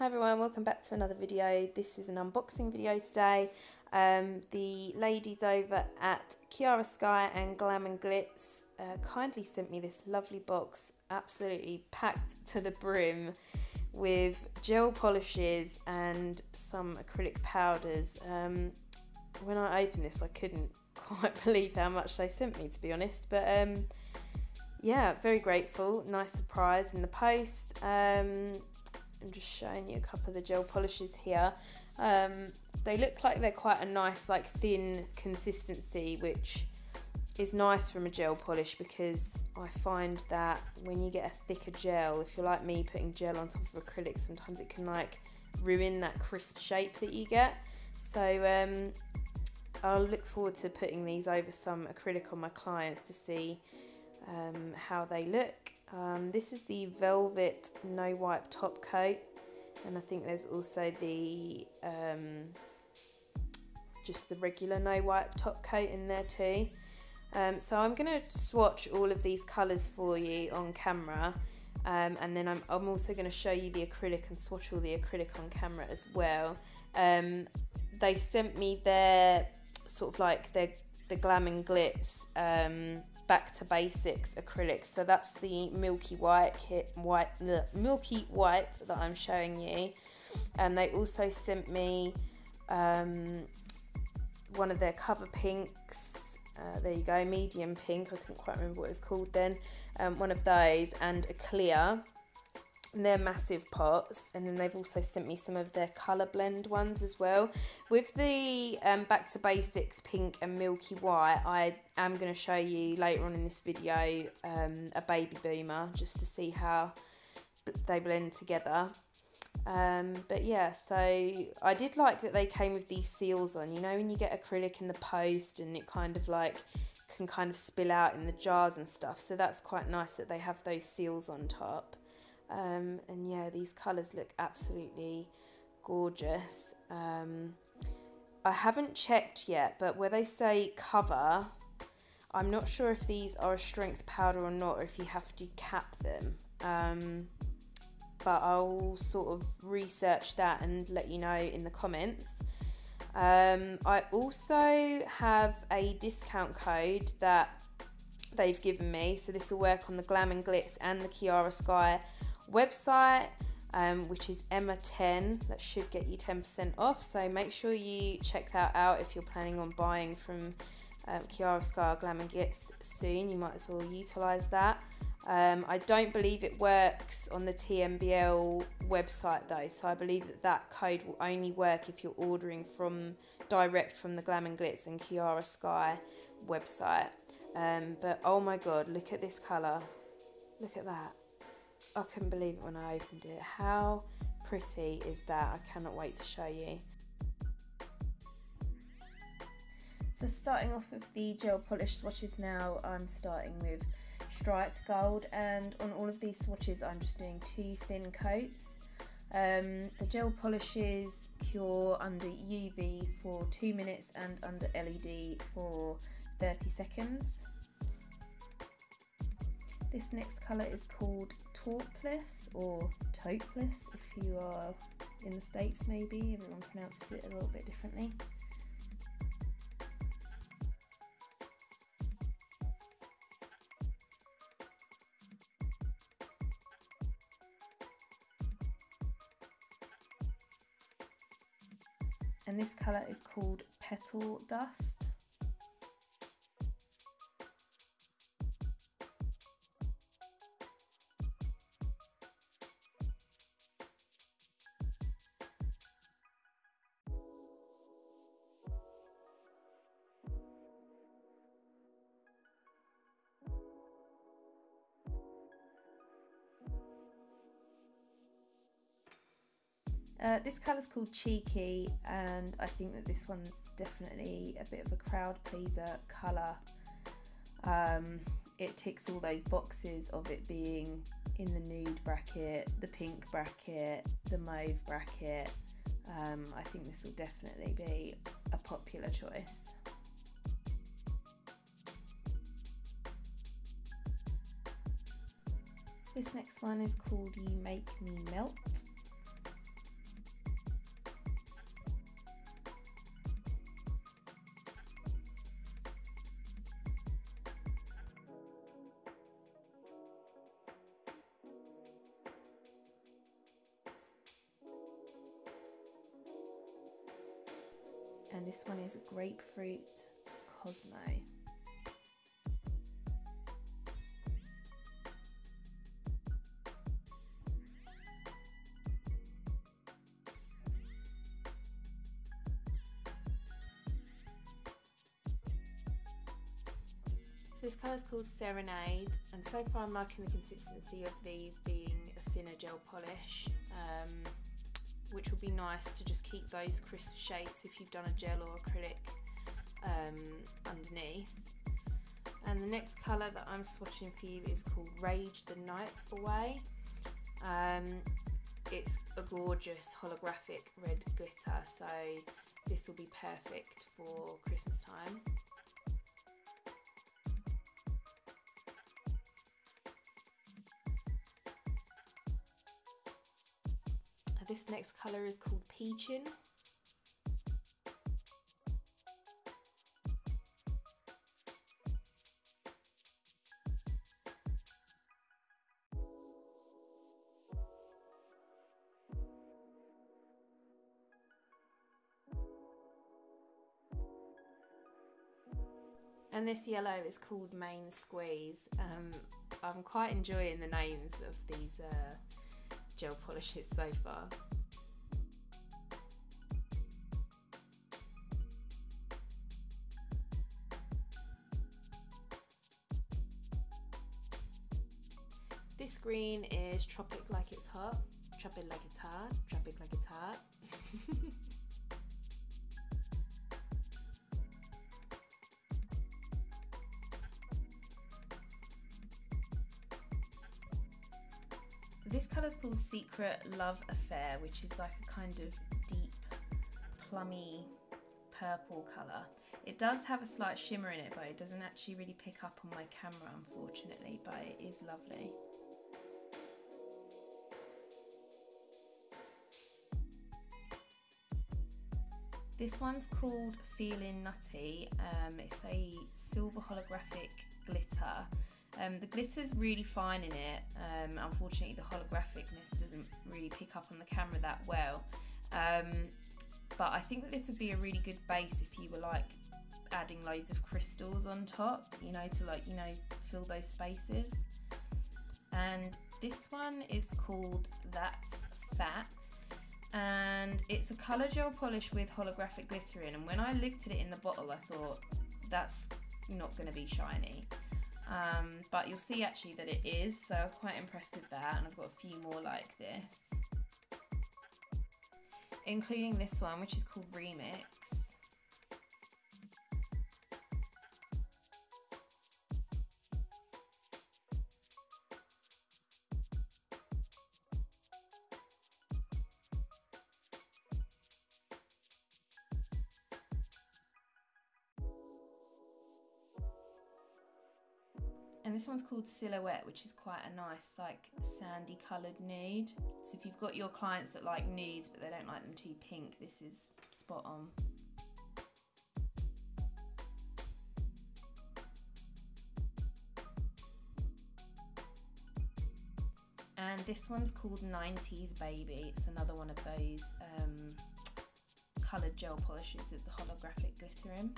Hi everyone, welcome back to another video. This is an unboxing video today. The ladies over at Kiara Sky and Glam Glits kindly sent me this lovely box, absolutely packed to the brim with gel polishes and some acrylic powders. When I opened this I couldn't quite believe how much they sent me, to be honest, but yeah, very grateful. Nice surprise in the post. I'm just showing you a couple of the gel polishes here. They look like they're quite a nice, like, thin consistency, which is nice from a gel polish, because I find that when you get a thicker gel, if you're like me putting gel on top of acrylic, sometimes it can like ruin that crisp shape that you get. So I'll look forward to putting these over some acrylic on my clients to see how they look. This is the Velvet No Wipe Top Coat, and I think there's also the just the regular No Wipe Top Coat in there too. So I'm going to swatch all of these colours for you on camera, and then I'm also going to show you the acrylic and swatch all the acrylic on camera as well. They sent me their sort of like the Glam Glits Back to Basics acrylics, so that's the milky white that I'm showing you. And they also sent me one of their cover pinks. There you go, medium pink, I couldn't quite remember what it was called then. One of those, and a clear. And they're massive pots, and then they've also sent me some of their colour blend ones as well. With the Back to Basics pink and milky white, I am going to show you later on in this video a baby boomer, just to see how they blend together. But yeah, so I did like that they came with these seals on. You know, when you get acrylic in the post and it kind of like can kind of spill out in the jars and stuff, so that's quite nice that they have those seals on top. And yeah, these colours look absolutely gorgeous. I haven't checked yet, but where they say cover, I'm not sure if these are a strength powder or not, or if you have to cap them. But I'll sort of research that and let you know in the comments. I also have a discount code that they've given me, so this will work on the Glam Glits and the Kiara Sky website, which is Emma10. That should get you 10% off, so make sure you check that out if you're planning on buying from Kiara Sky or Glam Glits soon. You might as well utilise that. I don't believe it works on the TMBL website though, so I believe that that code will only work if you're ordering from direct from the Glam Glits and Kiara Sky website. But oh my god, look at this colour, look at that. I couldn't believe it when I opened it. How pretty is that? I cannot wait to show you. So starting off with the gel polish swatches now, I'm starting with Strike Gold, and on all of these swatches I'm just doing 2 thin coats. The gel polishes cure under UV for 2 minutes and under LED for 30 seconds. This next colour is called Tortoise, or Topeless if you are in the States maybe, everyone pronounces it a little bit differently. And this colour is called Petal Dust. This colour's called Cheeky, and I think that this one's definitely a bit of a crowd pleaser colour. It ticks all those boxes of it being in the nude bracket, the pink bracket, the mauve bracket. I think this will definitely be a popular choice. This next one is called You Make Me Melt. and this one is Grapefruit Cosmo. So this colour is called Serenade, and so far I'm liking the consistency of these being a thinner gel polish, which will be nice to just keep those crisp shapes if you've done a gel or acrylic underneath. And the next colour that I'm swatching for you is called Rage the Night Away. It's a gorgeous holographic red glitter, so this will be perfect for Christmas time. This next colour is called Peachin'. And this yellow is called Main Squeeze. I'm quite enjoying the names of these gel polishes so far. This green is Tropic Like It's Hot. Tropic Like It's Hot. Tropic Like It's Hot. This colour is called Secret Love Affair, which is like a kind of deep, plummy purple colour. It does have a slight shimmer in it, but it doesn't actually really pick up on my camera, unfortunately, but it is lovely. This one's called Feeling Nutty. It's a silver holographic glitter. The glitter's really fine in it. Unfortunately, the holographicness doesn't really pick up on the camera that well. But I think that this would be a really good base if you were like adding loads of crystals on top, you know, to like, you know, fill those spaces. And this one is called That's Fat. And it's a colour gel polish with holographic glitter in, and when I looked at it in the bottle I thought that's not going to be shiny, but you'll see actually that it is, so I was quite impressed with that, and I've got a few more like this, including this one which is called Remix. And this one's called Silhouette, which is quite a nice, like, sandy coloured nude. So if you've got your clients that like nudes but they don't like them too pink, this is spot on. And this one's called 90s Baby. It's another one of those coloured gel polishes with the holographic glitter in.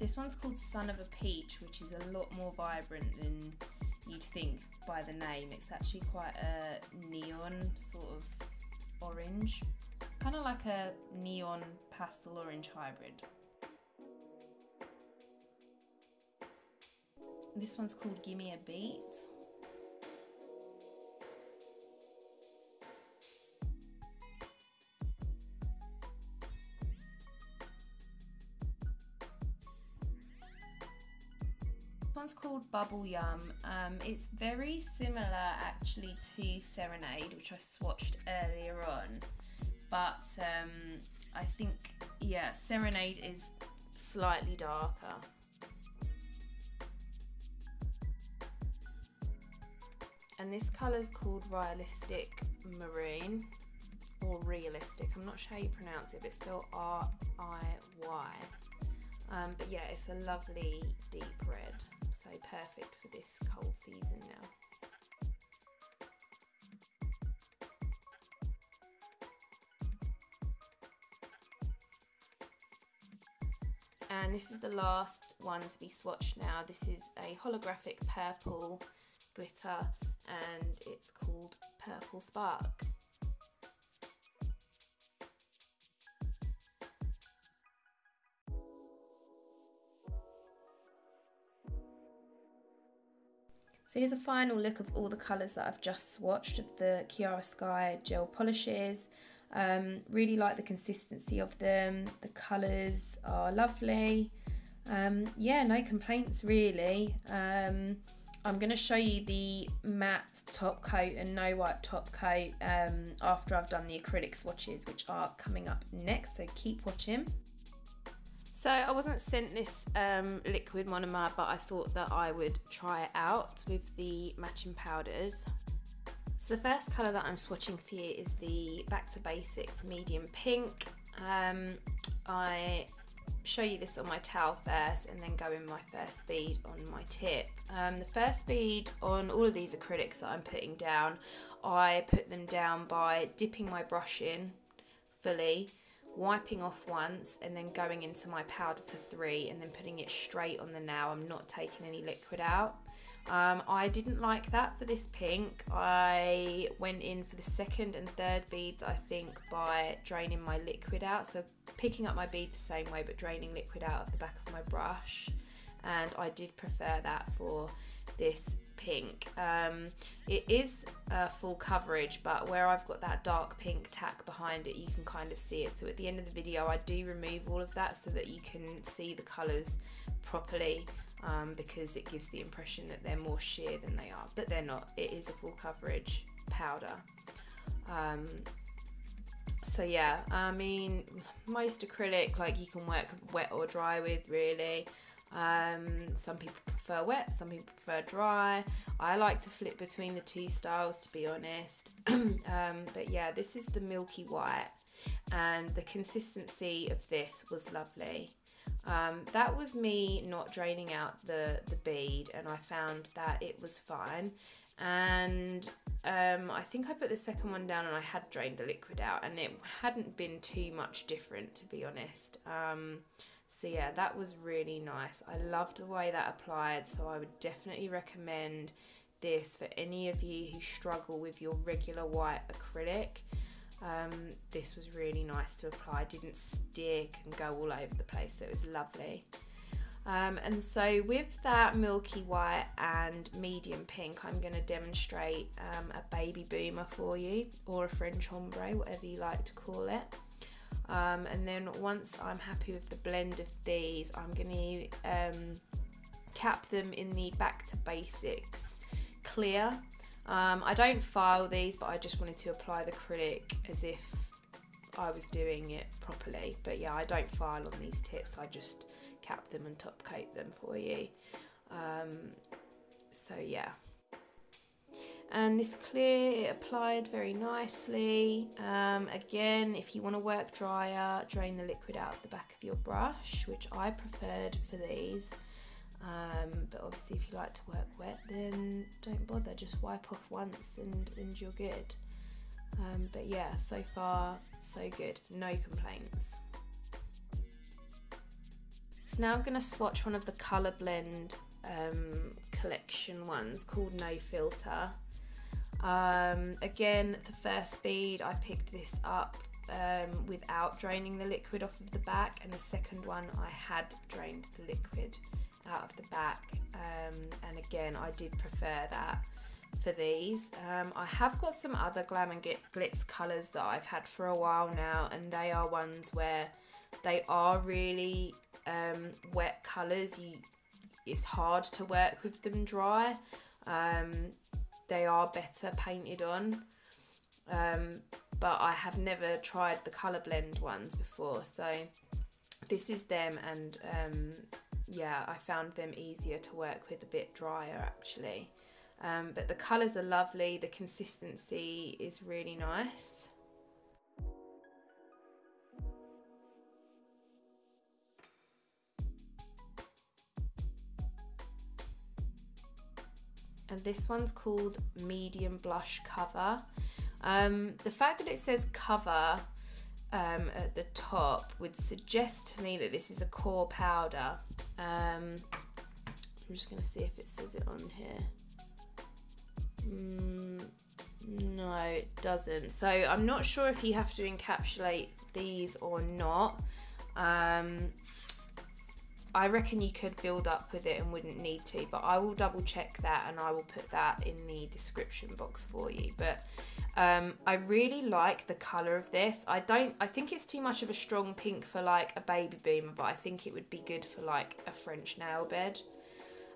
This one's called Son of a Peach, which is a lot more vibrant than you'd think by the name. It's actually quite a neon sort of orange, kind of like a neon pastel orange hybrid. This one's called Gimme a Beat. This one's called Bubble Yum. It's very similar actually to Serenade, which I swatched earlier on, but I think, yeah, Serenade is slightly darker. And this colour's called Realistic Maroon, or Realistic, I'm not sure how you pronounce it, but it's spelled R-I-Y. But yeah, it's a lovely deep red. so perfect for this cold season now. And this is the last one to be swatched now. This is a holographic purple glitter and it's called Purple Spark. So here's a final look of all the colours that I've just swatched of the Kiara Sky gel polishes. Really like the consistency of them. The colours are lovely. Yeah, no complaints really. I'm going to show you the matte top coat and no wipe top coat after I've done the acrylic swatches, which are coming up next, so keep watching. So I wasn't sent this liquid monomer, but I thought that I would try it out with the matching powders. So the first colour that I'm swatching for you is the Back to Basics medium pink. I show you this on my towel first and then go in my first bead on my tip. The first bead on all of these acrylics that I'm putting down, I put them down by dipping my brush in fully, wiping off once and then going into my powder for 3 and then putting it straight on the nail. I'm not taking any liquid out. I didn't like that for this pink. I went in for the second and third beads, I think, by draining my liquid out, so picking up my bead the same way but draining liquid out of the back of my brush, and I did prefer that for this pink. It is full coverage, but where I've got that dark pink tack behind it, you can kind of see it. So at the end of the video I do remove all of that so that you can see the colours properly, because it gives the impression that they're more sheer than they are, but they're not. It is a full coverage powder. So yeah, I mean, most acrylic, like, you can work wet or dry with really. Some people prefer wet, some people prefer dry. I like to flip between the two styles, to be honest. But yeah, this is the milky white and the consistency of this was lovely. That was me not draining out the bead, and I found that it was fine. And I think I put the second one down and I had drained the liquid out and it hadn't been too much different, to be honest. So yeah, that was really nice. I loved the way that applied, so I would definitely recommend this for any of you who struggle with your regular white acrylic. This was really nice to apply. It didn't stick and go all over the place, so it was lovely. And so with that milky white and medium pink, I'm going to demonstrate a baby boomer for you, or a French ombre, whatever you like to call it. And then once I'm happy with the blend of these, I'm going to cap them in the Back to Basics clear. I don't file these, but I just wanted to apply the acrylic as if I was doing it properly. But yeah, I don't file on these tips, I just cap them and top coat them for you. So yeah. And this clear, it applied very nicely. Again, if you want to work drier, drain the liquid out of the back of your brush, which I preferred for these. But obviously if you like to work wet, then don't bother, just wipe off once and you're good. But yeah, so far so good, no complaints. So now I'm going to swatch one of the Colour Blend collection ones called No Filter. Again, the first bead I picked this up without draining the liquid off of the back, and the second one I had drained the liquid out of the back, and again I did prefer that for these. I have got some other Glam Glits colours that I've had for a while now, and they are ones where they are really wet colours. It's hard to work with them dry. They are better painted on, but I have never tried the Colour Blend ones before, so this is them, and yeah, I found them easier to work with, a bit drier actually. But the colours are lovely, the consistency is really nice. and this one's called Medium Blush Cover. The fact that it says cover at the top would suggest to me that this is a core powder. I'm just going to see if it says it on here. No, it doesn't. So I'm not sure if you have to encapsulate these or not. I reckon you could build up with it and wouldn't need to, but I will double check that and I will put that in the description box for you. But I really like the colour of this. I think it's too much of a strong pink for like a baby boomer, but I think it would be good for like a French nail bed.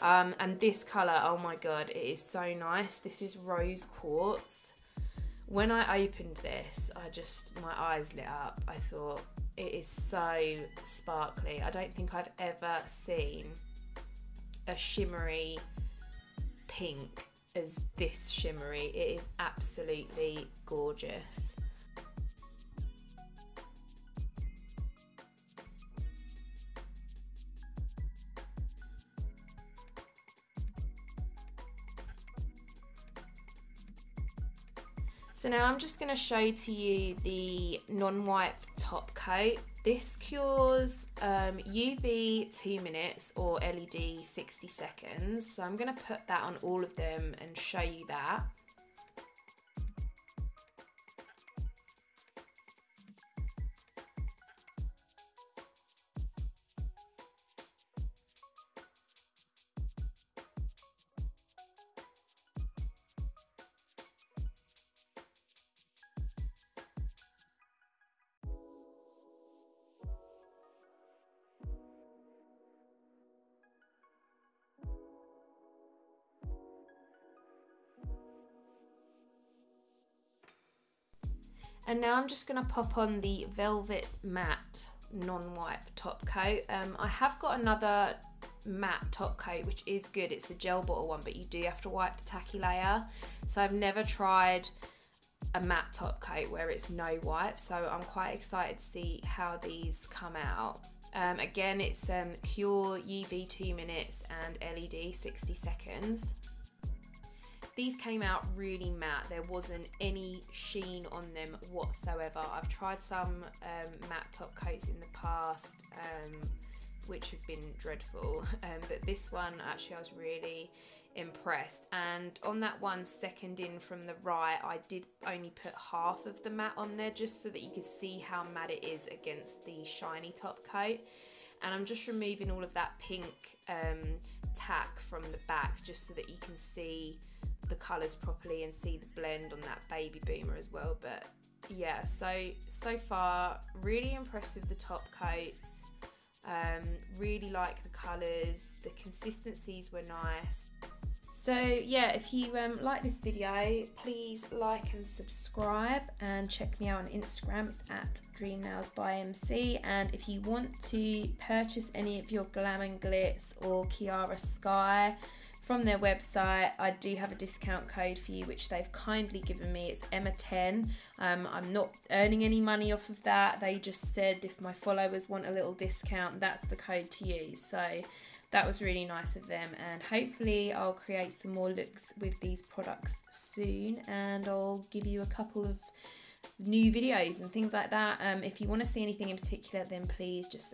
And this colour, oh my god, it is so nice. This is Rose Quartz. When I opened this, my eyes lit up. I thought, it is so sparkly. I don't think I've ever seen a shimmery pink as this shimmery. It is absolutely gorgeous. So now I'm just going to show to you the non-wipe top coat. This cures UV 2 minutes or LED 60 seconds. So I'm going to put that on all of them and show you that. And now I'm just going to pop on the Velvet Matte non-wipe top coat. I have got another matte top coat which is good. It's the gel bottle one, but you do have to wipe the tacky layer. So I've never tried a matte top coat where it's no wipe, so I'm quite excited to see how these come out. Again, it's Cure UV 2 minutes and LED 60 seconds. These came out really matte. There wasn't any sheen on them whatsoever. I've tried some matte top coats in the past which have been dreadful, but this one actually I was really impressed. And on that one second in from the right, I did only put half of the matte on there just so that you could see how matte it is against the shiny top coat. And I'm just removing all of that pink tack from the back just so that you can see the colours properly and see the blend on that baby boomer as well. But yeah, so far really impressed with the top coats. Really like the colours, the consistencies were nice. So yeah, if you like this video, please like and subscribe and check me out on Instagram. It's at DreamNailsByMC. And if you want to purchase any of your Glam Glits or Kiara Sky from their website, I do have a discount code for you which they've kindly given me. It's Emma10. I'm not earning any money off of that. They just said if my followers want a little discount, that's the code to use. So that was really nice of them, and hopefully I'll create some more looks with these products soon, and I'll give you a couple of new videos and things like that. If you want to see anything in particular, then please just